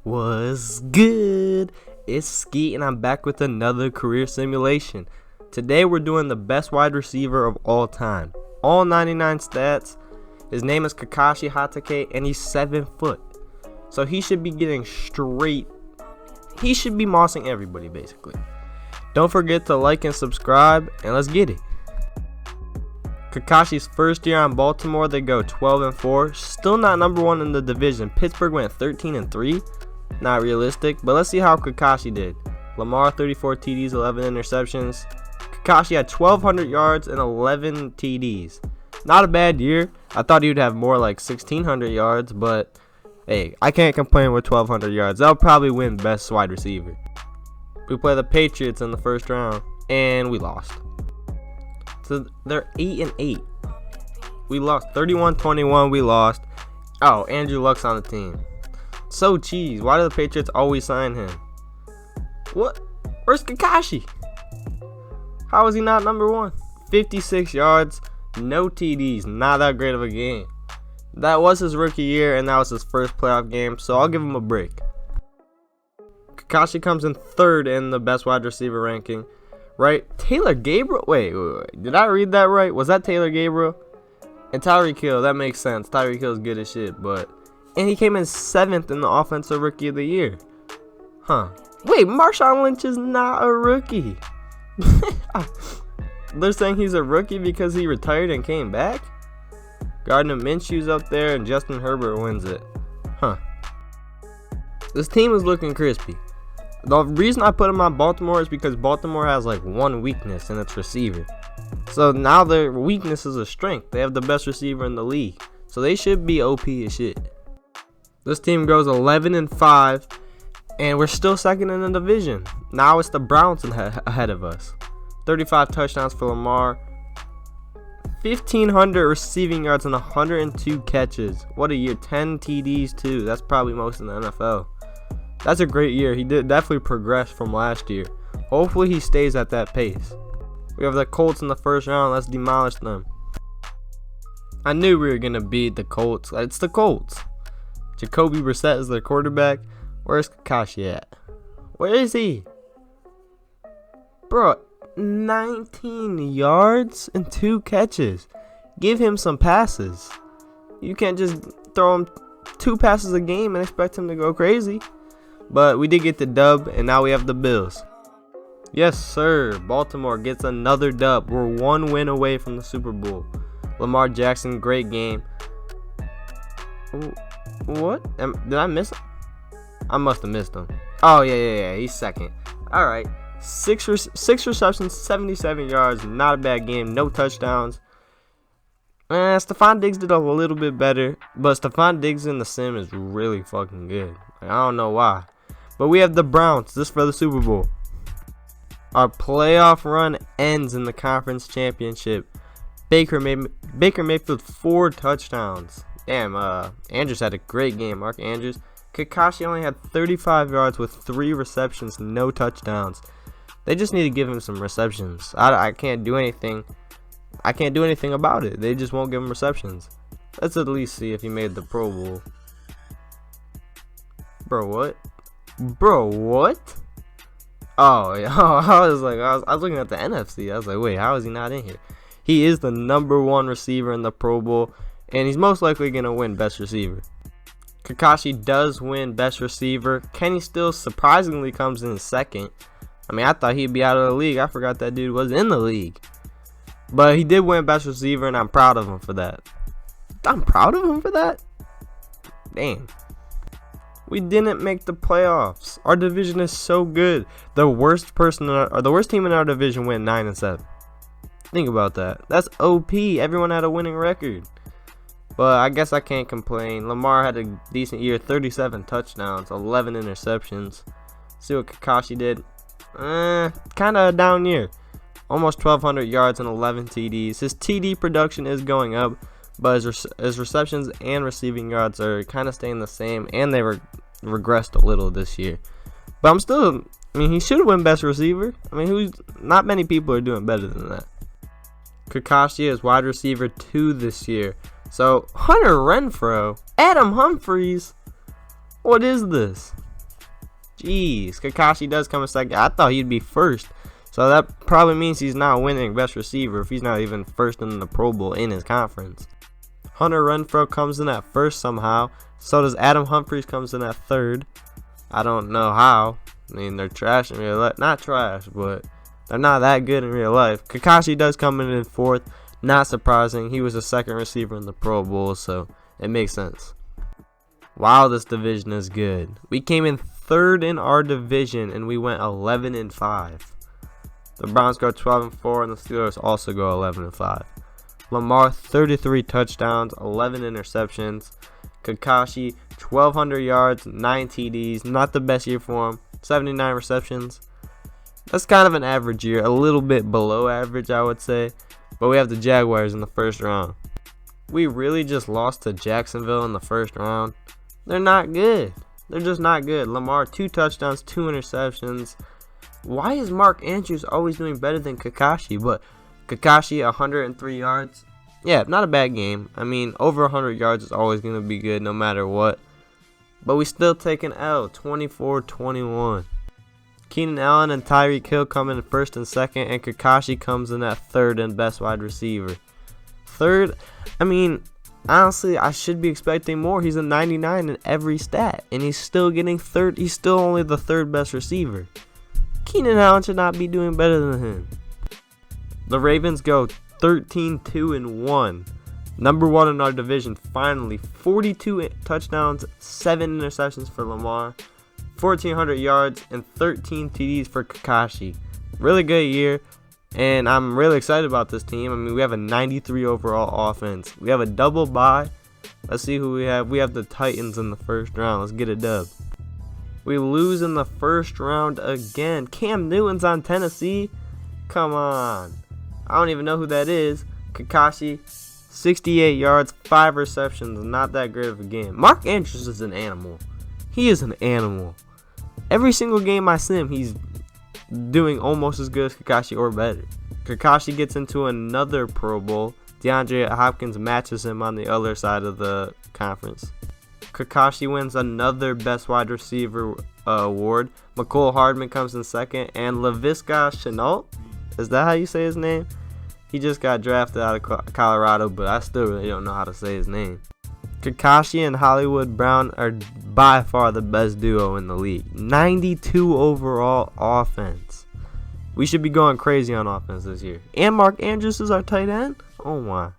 What's good? It's Skeet and I'm back with another career simulation. Today we're doing the best wide receiver of all time. All 99 stats. His name is Kakashi Hatake and he's 7 foot. So he should be getting straight. He should be mossing everybody basically. Don't forget to like and subscribe and let's get it. Kakashi's first year on Baltimore, they go 12-4. Still not number one in the division. Pittsburgh went 13-3. Not realistic, but let's see how Kakashi did. Lamar 34 TDs, 11 interceptions. Kakashi had 1,200 yards and 11 TDs. Not a bad year. I thought he would have more like 1,600 yards, but hey, I can't complain with 1,200 yards. That'll probably win best wide receiver. We play the Patriots in the first round, and we lost. So they're 8-8. We lost 31-21. We lost. Oh, Andrew Luck's on the team. So cheese. Why do the Patriots always sign him? What? Where's Kakashi? How is he not number one? 56 yards, no TDs. Not that great of a game. That was his rookie year, and that was his first playoff game, so I'll give him a break. Kakashi comes in third in the best wide receiver ranking. Right? Taylor Gabriel? Wait. Did I read that right? Was that Taylor Gabriel? And Tyreek Hill. That makes sense. Tyreek Hill's good as shit, but... And he came in 7th in the offensive rookie of the year. Huh. Wait, Marshawn Lynch is not a rookie. They're saying he's a rookie because he retired and came back? Gardner Minshew's up there and Justin Herbert wins it. Huh. This team is looking crispy. The reason I put him on Baltimore is because Baltimore has like one weakness and it's receiver. So now their weakness is a strength. They have the best receiver in the league. So they should be OP as shit. This team goes 11-5 and we're still second in the division. Now it's the Browns ahead of us. 35 touchdowns for Lamar. 1,500 receiving yards and 102 catches. What a year. 10 TDs too. That's probably most in the NFL. That's a great year. He did definitely progress from last year. Hopefully he stays at that pace. We have the Colts in the first round. Let's demolish them. I knew we were going to beat the Colts. It's the Colts. Jacoby Brissett is their quarterback. Where's Kakashi at? Where is he? Bro, 19 yards and 2 catches. Give him some passes. You can't just throw him 2 passes a game and expect him to go crazy. But we did get the dub, and now we have the Bills. Yes, sir. Baltimore gets another dub. We're 1 win away from the Super Bowl. Lamar Jackson, great game. Ooh, what? Did I miss him? I must have missed him. Oh, yeah. He's second. All right. 6 receptions, 77 yards. Not a bad game. No touchdowns. Stephon Diggs did a little bit better, but Stephon Diggs in the sim is really fucking good. I don't know why. But we have the Browns. This for the Super Bowl. Our playoff run ends in the conference championship. Baker Mayfield 4 touchdowns. Damn, Andrews had a great game. Mark Andrews. Kakashi only had 35 yards with 3 receptions, no touchdowns. They just need to give him some receptions. I can't do anything. I can't do anything about it. They just won't give him receptions. Let's at least see if he made the Pro Bowl. Bro, what? Oh, yeah. I was looking at the NFC. I was like, wait, how is he not in here? He is the number 1 receiver in the Pro Bowl, and he's most likely going to win best receiver. Kakashi does win best receiver. Kenny Stills surprisingly comes in second. I mean, I thought he'd be out of the league. I forgot that dude was in the league. But he did win best receiver, and I'm proud of him for that. Damn. We didn't make the playoffs. Our division is so good. The worst team in our division went 9-7. Think about that. That's OP. Everyone had a winning record. But I guess I can't complain. Lamar had a decent year. 37 touchdowns, 11 interceptions. See what Kakashi did. Kind of a down year. Almost 1,200 yards and 11 TDs. His TD production is going up, but his receptions and receiving yards are kind of staying the same, and they regressed a little this year. But he should win best receiver. I mean, not many people are doing better than that. Kakashi is wide receiver 2 this year. So, Hunter Renfrow, Adam Humphries, what is this? Jeez, Kakashi does come in second. I thought he'd be first. So that probably means he's not winning best receiver if he's not even first in the Pro Bowl in his conference. Hunter Renfrow comes in at first somehow. So does Adam Humphries comes in at third. I don't know how. I mean, they're trash in real life. Not trash, but they're not that good in real life. Kakashi does come in fourth. Not surprising. He was a second receiver in the Pro Bowl, so it makes sense. Wow, this division is good. We came in third in our division, and we went 11-5. The Browns go 12-4, and the Steelers also go 11-5. Lamar, 33 touchdowns, 11 interceptions. Kakashi, 1,200 yards, 9 TDs. Not the best year for him. 79 receptions. That's kind of an average year. A little bit below average, I would say. But we have the Jaguars in the first round. We really just lost to Jacksonville in the first round. They're not good. They're just not good. Lamar, 2 touchdowns, 2 interceptions. Why is Mark Andrews always doing better than Kakashi? But Kakashi, 103 yards. Yeah, not a bad game. I mean, over 100 yards is always going to be good no matter what. But we still take an L, 24-21. Keenan Allen and Tyreek Hill come in first and second, and Kakashi comes in at third and best wide receiver. Third, I mean, honestly, I should be expecting more. He's a 99 in every stat, and he's still getting third. He's still only the third best receiver. Keenan Allen should not be doing better than him. The Ravens go 13-2-1. Number 1 in our division, finally. 42 touchdowns, 7 interceptions for Lamar, 1,400 yards, and 13 TDs for Kakashi. Really good year, and I'm really excited about this team. I mean, we have a 93 overall offense. We have a double bye. Let's see who we have. We have the Titans in the first round. Let's get a dub. We lose in the first round again. Cam Newton's on Tennessee. Come on. I don't even know who that is. Kakashi, 68 yards, 5 receptions. Not that great of a game. Mark Andrews is an animal. He is an animal. Every single game I see him, he's doing almost as good as Kakashi or better. Kakashi gets into another Pro Bowl. DeAndre Hopkins matches him on the other side of the conference. Kakashi wins another Best Wide Receiver award. McCole Hardman comes in second, and Laviska Shenault, is that how you say his name? He just got drafted out of Colorado, but I still really don't know how to say his name. Kakashi and Hollywood Brown are by far the best duo in the league. 92 overall offense. We should be going crazy on offense this year. And Mark Andrews is our tight end? Oh my.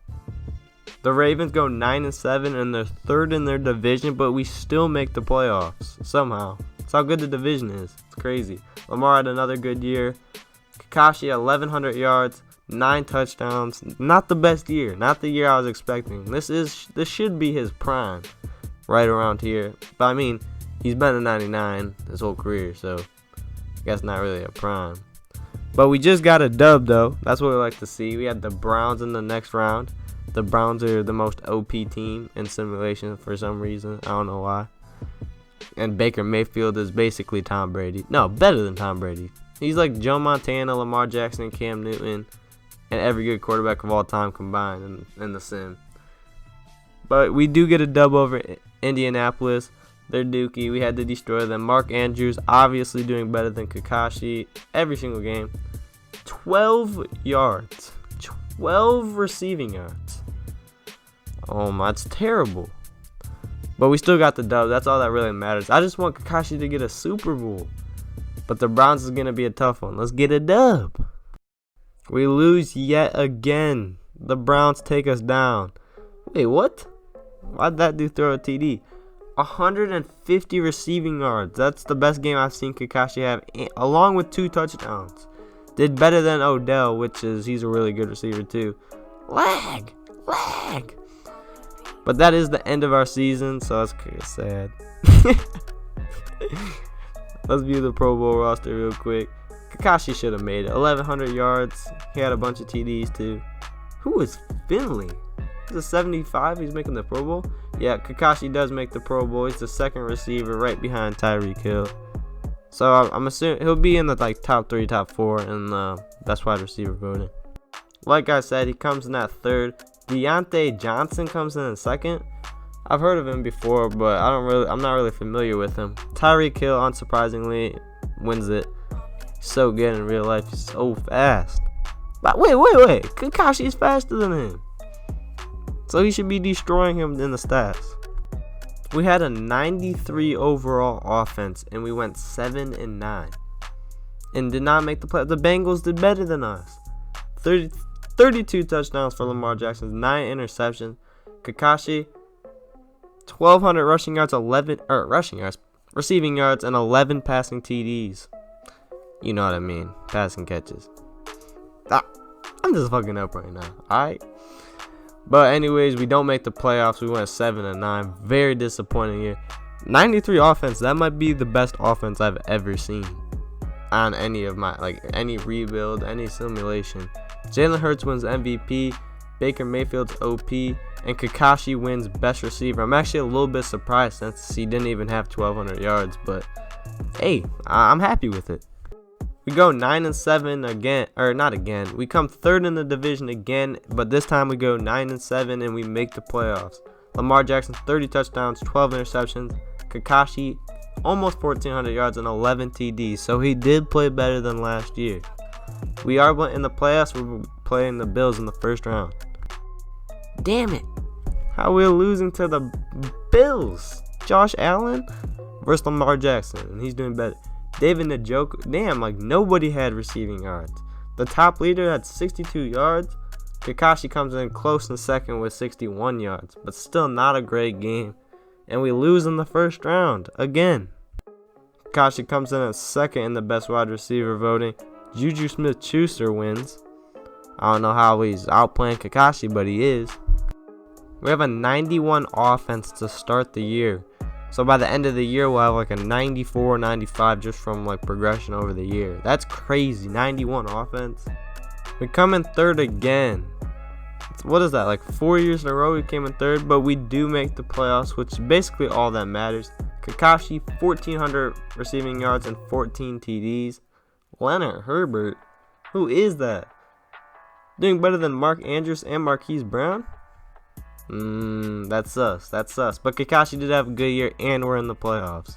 The Ravens go 9-7 and they're third in their division, but we still make the playoffs somehow. That's how good the division is. It's crazy. Lamar had another good year. Kakashi 1,100 yards, 9 touchdowns. Not the best year. Not the year I was expecting. This should be his prime, right around here. But I mean, he's been a 99 his whole career, so I guess not really a prime. But we just got a dub though. That's what we like to see. We had the Browns in the next round. The Browns are the most OP team in simulation for some reason. I don't know why. And Baker Mayfield is basically Tom Brady. No, better than Tom Brady. He's like Joe Montana, Lamar Jackson, and Cam Newton, and every good quarterback of all time combined in the sim. But we do get a dub over Indianapolis. They're dookie. We had to destroy them. Mark Andrews obviously doing better than Kakashi every single game. 12 yards. 12 receiving yards. Oh my, it's terrible. But we still got the dub. That's all that really matters. I just want Kakashi to get a Super Bowl. But the Browns is going to be a tough one. Let's get a dub. We lose yet again. The Browns take us down. Wait, what? Why'd that dude throw a TD? 150 receiving yards. That's the best game I've seen Kakashi have, along with 2 touchdowns. Did better than Odell, which is, he's a really good receiver too. Lag. But that is the end of our season, so that's kind of sad. Let's view the Pro Bowl roster real quick. Kakashi should have made it. 1,100 yards. He had a bunch of TDs too. Who is Finley? He's a 75. He's making the Pro Bowl. Yeah, Kakashi does make the Pro Bowl. He's the second receiver right behind Tyreek Hill. So I'm assuming he'll be in the top 3, top 4 in the best wide receiver voting. Like I said, he comes in at third. Deontay Johnson comes in second. I've heard of him before, but I'm not really familiar with him. Tyreek Hill, unsurprisingly, wins it. So good in real life, he's so fast. But wait, Kakashi's faster than him, so he should be destroying him in the stats. We had a 93 overall offense, and we went 7-9, and did not make the play. The Bengals did better than us. 32 touchdowns for Lamar Jackson, 9 interceptions. Kakashi, 1,200 receiving yards, and 11 passing TDs. You know what I mean, passing catches. I'm just fucking up right now, alright? But anyways, we don't make the playoffs. We went 7-9. Very disappointing year. 93 offense, that might be the best offense I've ever seen on any of my, any rebuild, any simulation. Jalen Hurts wins MVP, Baker Mayfield's OP, and Kakashi wins best receiver. I'm actually a little bit surprised since he didn't even have 1,200 yards, but hey, I'm happy with it. We go 9-7 again, or not again. We come third in the division again, but this time we go 9-7 and we make the playoffs. Lamar Jackson, 30 touchdowns, 12 interceptions. Kakashi, almost 1,400 yards and 11 TDs, so he did play better than last year. We are in the playoffs. We're playing the Bills in the first round. Damn it. How we're losing to the Bills. Josh Allen versus Lamar Jackson, and he's doing better. David Njoku, damn, nobody had receiving yards. The top leader had 62 yards. Kakashi comes in close in second with 61 yards, but still not a great game. And we lose in the first round again. Kakashi comes in at second in the best wide receiver voting. Juju Smith-Schuster wins. I don't know how he's outplaying Kakashi, but he is. We have a 91 offense to start the year. So by the end of the year, we'll have a 94, 95 just from progression over the year. That's crazy. 91 offense. We come in third again. What is that? 4 years in a row we came in third, but we do make the playoffs, which is basically all that matters. Kakashi, 1,400 receiving yards and 14 TDs. Leonard Herbert, who is that? Doing better than Mark Andrews and Marquise Brown? That's us. But Kakashi did have a good year, and we're in the playoffs.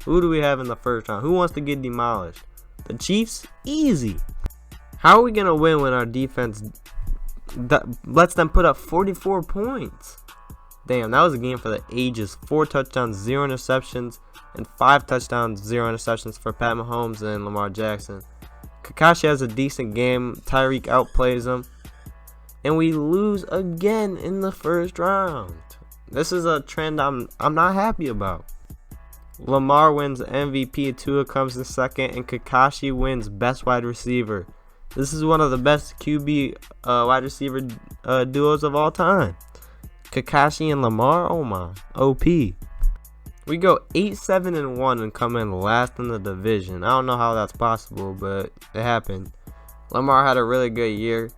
Who do we have in the first round? Who wants to get demolished? The Chiefs? Easy. How are we going to win when our defense lets them put up 44 points? Damn, that was a game for the ages. 4 touchdowns, 0 interceptions, and 5 touchdowns, 0 interceptions for Pat Mahomes and Lamar Jackson. Kakashi has a decent game. Tyreek outplays him. And we lose again in the first round. This is a trend I'm not happy about. Lamar wins MVP, Tua comes in second, and Kakashi wins best wide receiver. This is one of the best QB wide receiver duos of all time. Kakashi and Lamar, oh my, OP. We go 8-7-1 and come in last in the division. I don't know how that's possible, but it happened. Lamar had a really good year.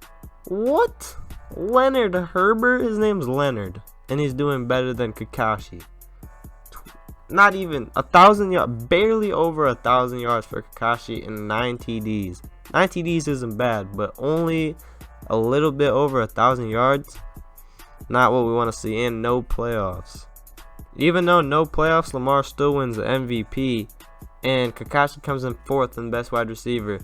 What? Leonard Herbert? His name's Leonard, and he's doing better than Kakashi. Not even 1,000 yards, barely over 1,000 yards for Kakashi and 9 TDs. 9 TDs isn't bad, but only a little bit over 1,000 yards. Not what we want to see, and no playoffs. Even though no playoffs, Lamar still wins the MVP, and Kakashi comes in fourth in best wide receiver.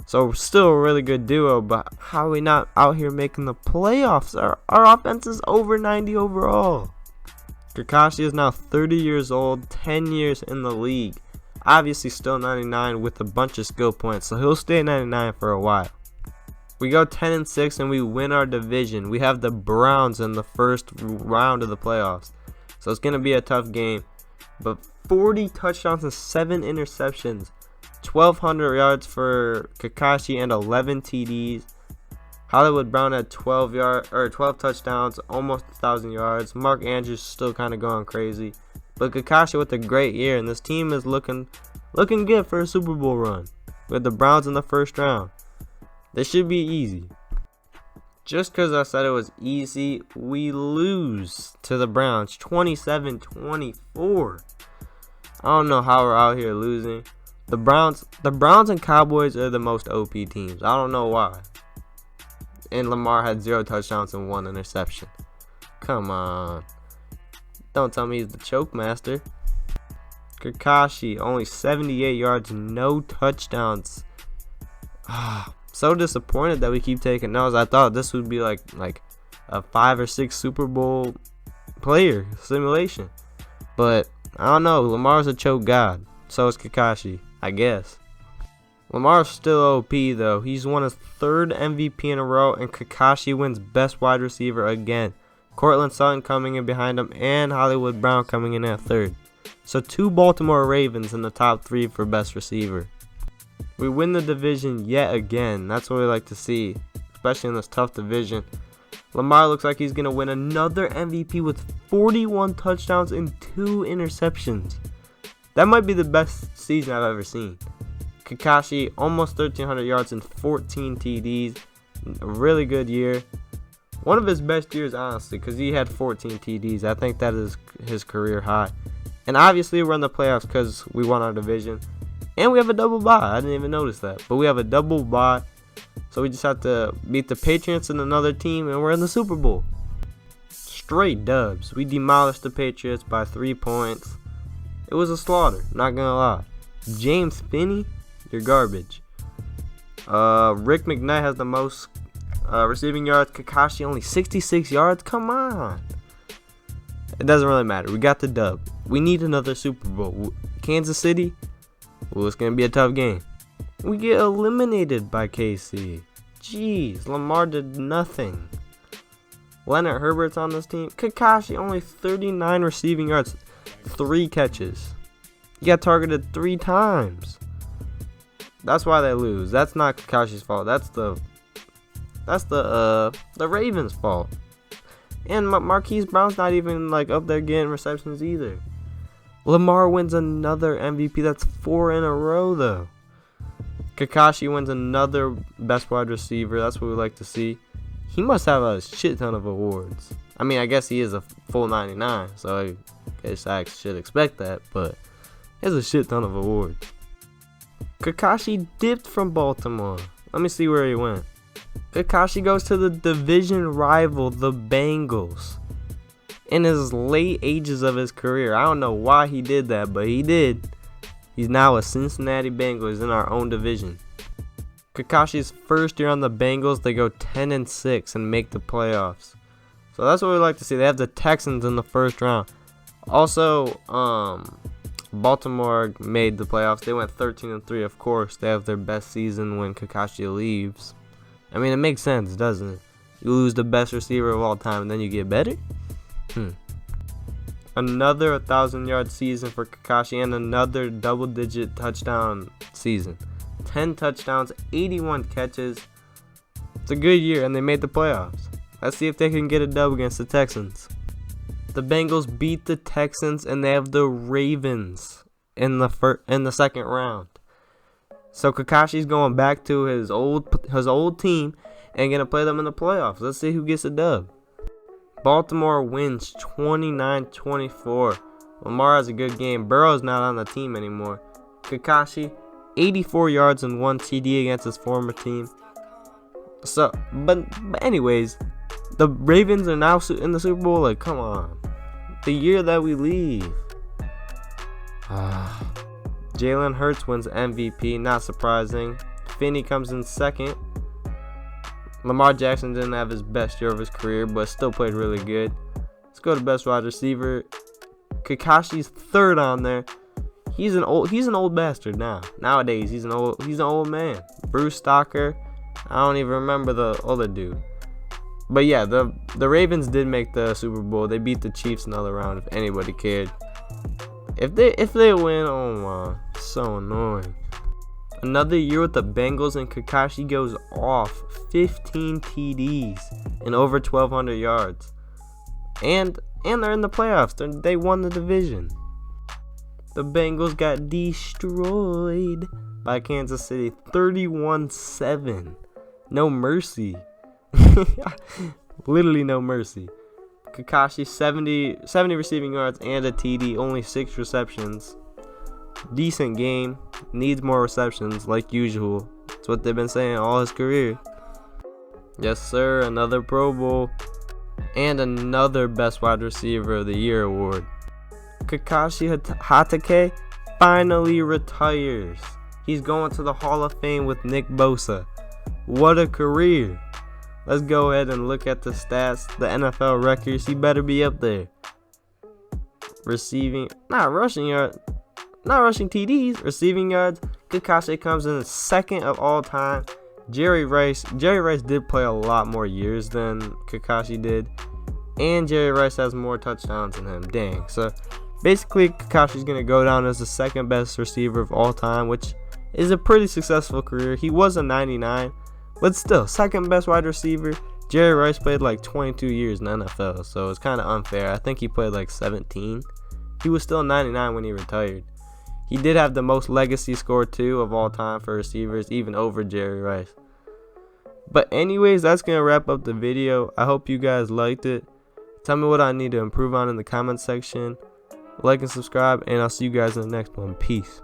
So still a really good duo, but how are we not out here making the playoffs? Our offense is over 90 overall. Kakashi is now 30 years old, 10 years in the league. Obviously still 99 with a bunch of skill points, so he'll stay 99 for a while. We go 10-6 and we win our division. We have the Browns in the first round of the playoffs. So it's going to be a tough game. But 40 touchdowns and 7 interceptions. 1,200 yards for Kakashi and 11 TDs. Hollywood Brown had 12 touchdowns, almost 1,000 yards. Mark Andrews still kind of going crazy. But Kakashi with a great year, and this team is looking good for a Super Bowl run. With the Browns in the first round. This should be easy. Just because I said it was easy, we lose to the Browns 27-24. I don't know how we're out here losing. The Browns and Cowboys are the most OP teams. I don't know why. And Lamar had 0 touchdowns and 1 interception. Come on. Don't tell me he's the choke master. Kakashi, only 78 yards, no touchdowns. So disappointed that we keep taking those. I thought this would be like a 5 or 6 Super Bowl player simulation. But I don't know. Lamar's a choke god. So is Kakashi, I guess. Lamar's still OP though. He's won his 3rd MVP in a row, and Kakashi wins best wide receiver again. Cortland Sutton coming in behind him, and Hollywood Brown coming in at 3rd. So 2 Baltimore Ravens in the top 3 for best receiver. We win the division yet again. That's what we like to see, especially in this tough division. Lamar looks like he's going to win another MVP with 41 touchdowns and 2 interceptions. That might be the best season I've ever seen. Kakashi, almost 1,300 yards and 14 TDs. A really good year. One of his best years, honestly, because he had 14 TDs. I think that is his career high. And obviously, we're in the playoffs because we won our division. And we have a double bye. I didn't even notice that. But we have a double bye. So we just have to beat the Patriots and another team, and we're in the Super Bowl. Straight dubs. We demolished the Patriots by 3 points. It was a slaughter, not going to lie. James Finney, you're garbage. Rick McKnight has the most receiving yards. Kakashi only 66 yards. Come on. It doesn't really matter. We got the dub. We need another Super Bowl. Kansas City, well, it's going to be a tough game. We get eliminated by KC. Jeez, Lamar did nothing. Leonard Herbert's on this team. Kakashi, only 39 receiving yards, 3 catches. He got targeted 3 times. That's why they lose. That's not Kakashi's fault. That's the Ravens' fault. And Marquise Brown's not even like up there getting receptions either. Lamar wins another MVP. That's 4 in a row though. Kakashi wins another best wide receiver. That's what we like to see. He must have a shit ton of awards. I mean, I guess he is a full 99, so I guess I should expect that, but he has a shit ton of awards. Kakashi dipped from Baltimore. Let me see where he went. Kakashi goes to the division rival, the Bengals. In his late ages of his career. I don't know why he did that, but he did. He's now a Cincinnati Bengals in our own division. Kakashi's first year on the Bengals, they go 10-6 and make the playoffs. So that's what we like to see. They have the Texans in the first round. Also, Baltimore made the playoffs. They went 13-3, of course. They have their best season when Kakashi leaves. I mean, it makes sense, doesn't it? You lose the best receiver of all time and then you get better? Another 1,000-yard season for Kakashi and another double-digit touchdown season. 10 touchdowns, 81 catches. It's a good year, and they made the playoffs. Let's see if they can get a dub against the Texans. The Bengals beat the Texans, and they have the Ravens in the second round. So Kakashi's going back to his old team and gonna play them in the playoffs. Let's see who gets a dub. Baltimore wins 29-24. Lamar has a good game. Burrow's not on the team anymore. Kakashi, 84 yards and 1 TD against his former team. So, but anyways, the Ravens are now in the Super Bowl. Like, come on. The year that we leave. Jalen Hurts wins MVP. Not surprising. Finney comes in second. Lamar Jackson didn't have his best year of his career, but still played really good. Let's go to best wide receiver. Kakashi's third on there. He's an old bastard now. Nowadays, he's an old man. Bruce Stocker. I don't even remember the other dude. But yeah, the Ravens did make the Super Bowl. They beat the Chiefs another round. If anybody cared, if they win, oh my, so annoying. Another year with the Bengals, and Kakashi goes off. 15 TDs and over 1,200 yards. And they're in the playoffs. They won the division. The Bengals got destroyed by Kansas City. 31-7. No mercy. Literally no mercy. Kakashi 70 receiving yards and a TD. Only 6 receptions. Decent game. Needs more receptions like usual. That's what they've been saying all his career. Yes sir, another Pro Bowl. And another best wide receiver of the year award. Kakashi Hatake finally retires. He's going to the Hall of Fame with Nick Bosa. What a career. Let's go ahead and look at the stats, the NFL records. He better be up there. Receiving, not rushing TDs, receiving yards. Kakashi comes in second of all time. Jerry Rice did play a lot more years than Kakashi did. And Jerry Rice has more touchdowns than him. Dang. So basically, Kakashi's going to go down as the second best receiver of all time, which is a pretty successful career. He was a 99, but still, second best wide receiver. Jerry Rice played like 22 years in the NFL, so it's kind of unfair. I think he played like 17. He was still 99 when he retired. He did have the most legacy score too of all time for receivers, even over Jerry Rice. But anyways, that's going to wrap up the video. I hope you guys liked it. Tell me what I need to improve on in the comment section. Like and subscribe, and I'll see you guys in the next one. Peace.